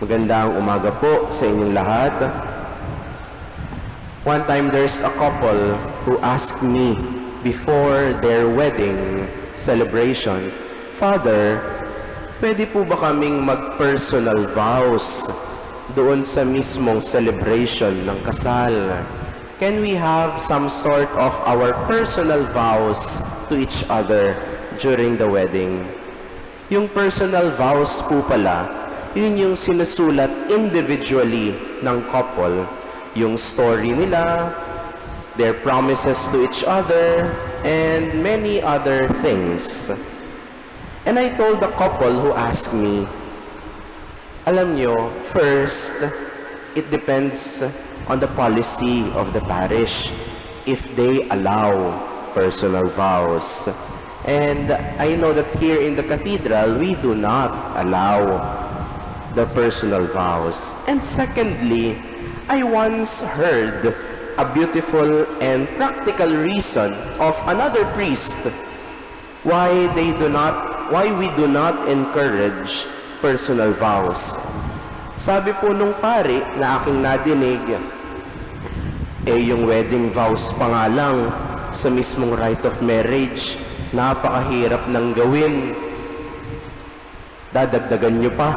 Magandang umaga po sa inyong lahat. One time there's a couple who asked me before their wedding celebration, "Father, pwede po ba kaming mag-personal vows doon sa mismong celebration ng kasal? Can we have some sort of our personal vows to each other during the wedding?" Yung personal vows po pala, yun yung sinusulat individually ng couple. Yung story nila, their promises to each other, and many other things. And I told the couple who asked me, alam nyo, first, it depends on the policy of the parish if they allow personal vows. And I know that here in the cathedral, we do not allow the personal vows. And secondly, I once heard a beautiful and practical reason of another priest why we do not encourage personal vows. Sabi po nung pari na aking nadinig, yung wedding vows pa nga lang sa mismong rite of marriage, napakahirap nang gawin. Dadagdagan nyo pa.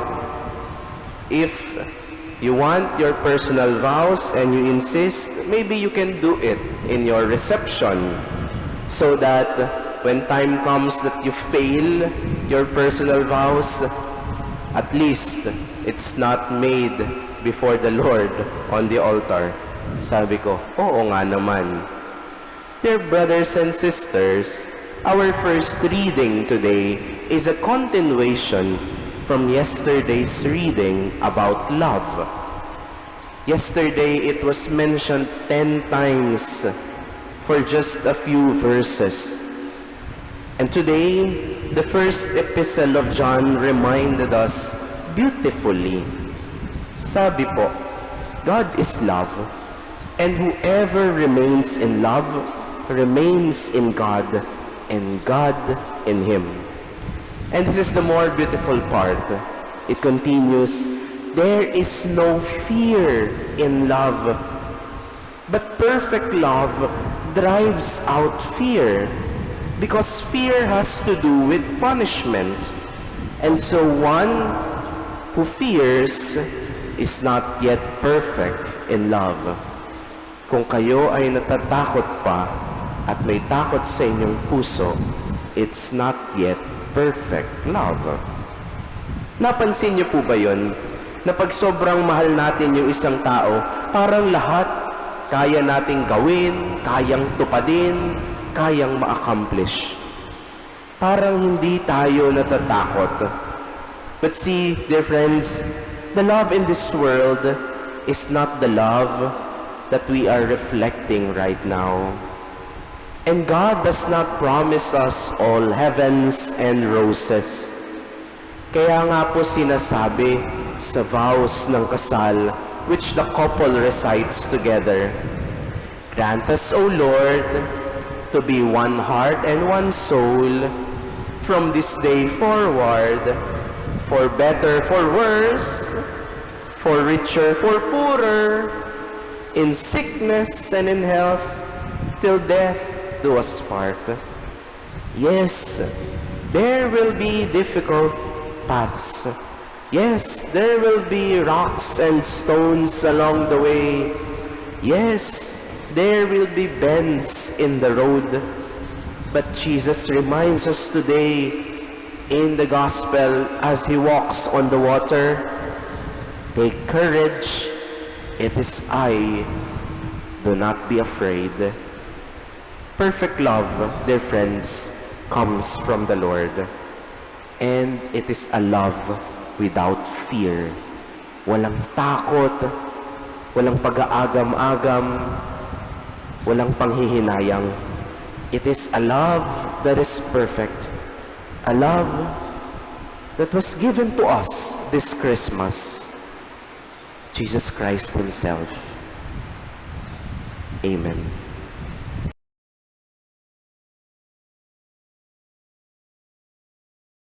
If you want your personal vows and you insist, maybe you can do it in your reception so that when time comes that you fail your personal vows, at least it's not made before the Lord on the altar. Sabi ko, oo nga naman. Dear brothers and sisters, our first reading today is a continuation from yesterday's reading about love. Yesterday, it was mentioned 10 times for just a few verses. And today, the first epistle of John reminded us beautifully. Sabi po, God is love, and whoever remains in love remains in God, and God in him. And this is the more beautiful part. It continues, there is no fear in love, but perfect love drives out fear, because fear has to do with punishment. And so one who fears is not yet perfect in love. Kung kayo ay natatakot pa at may takot sa inyong puso, it's not yet perfect love. Napansin niyo po ba yun? Na pag sobrang mahal natin yung isang tao, parang lahat kaya nating gawin, kayang tupadin, kayang ma-accomplish. Parang hindi tayo natatakot. But see, dear friends, the love in this world is not the love that we are reflecting right now. And God does not promise us all heavens and roses. Kaya nga po sinasabi sa vows ng kasal, which the couple recites together, grant us, O Lord, to be one heart and one soul from this day forward, for better, for worse, for richer, for poorer, in sickness and in health, till death do us part. Yes, there will be difficult paths. Yes, there will be rocks and stones along the way. Yes, there will be bends in the road. But Jesus reminds us today in the gospel as he walks on the water, take courage, it is I, do not be afraid. Perfect love, dear friends, comes from the Lord. And it is a love without fear. Walang takot, walang pag-aagam-agam, walang panghihinayang. It is a love that is perfect. A love that was given to us this Christmas. Jesus Christ himself. Amen.